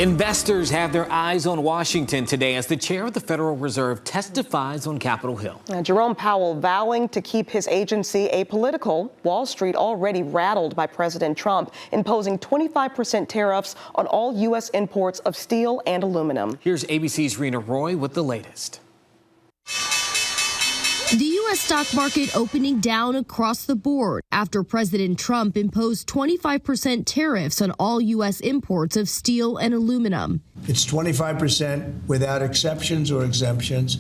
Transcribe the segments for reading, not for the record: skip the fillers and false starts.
Investors have their eyes on Washington today as the chair of the Federal Reserve testifies on Capitol Hill. Jerome Powell vowing to keep his agency apolitical. Wall Street already rattled by President Trump imposing 25% tariffs on all U.S. imports of steel and aluminum. Here's ABC's Reena Roy with the latest. The U.S. stock market opening down across the board after President Trump imposed 25% tariffs on all U.S. imports of steel and aluminum. It's 25% without exceptions or exemptions,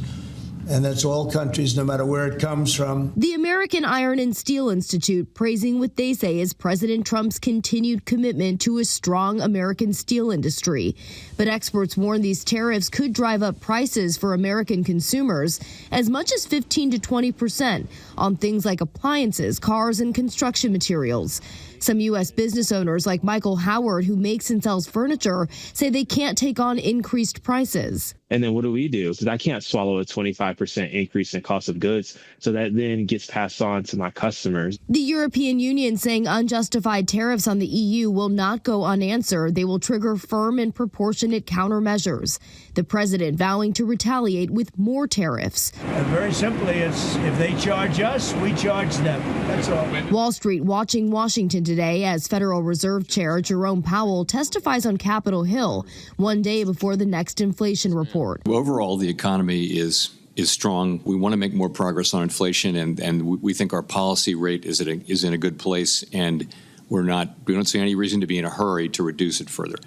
and that's all countries, no matter where it comes from. The American Iron and Steel Institute praising what they say is President Trump's continued commitment to a strong American steel industry. But experts warn these tariffs could drive up prices for American consumers as much as 15 to 20% on things like appliances, cars, and construction materials. Some U.S. business owners like Michael Howard, who makes and sells furniture, say they can't take on increased prices. And then what do we do? Because I can't swallow a 25% increase in cost of goods. So that then gets passed on to my customers. The European Union saying unjustified tariffs on the EU will not go unanswered. They will trigger firm and proportionate countermeasures. The president vowing to retaliate with more tariffs. And very simply, it's if they charge us, we charge them. That's all. Wall Street watching Washington today as Federal Reserve Chair Jerome Powell testifies on Capitol Hill one day before the next inflation report. Overall, the economy is strong. We want to make more progress on inflation, and we think our policy rate is in a good place, and we don't see any reason to be in a hurry to reduce it further.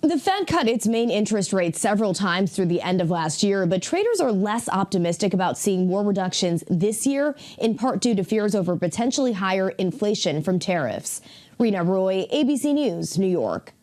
The Fed cut its main interest rate several times through the end of last year, but traders are less optimistic about seeing more reductions this year, in part due to fears over potentially higher inflation from tariffs. Reena Roy, ABC News, New York.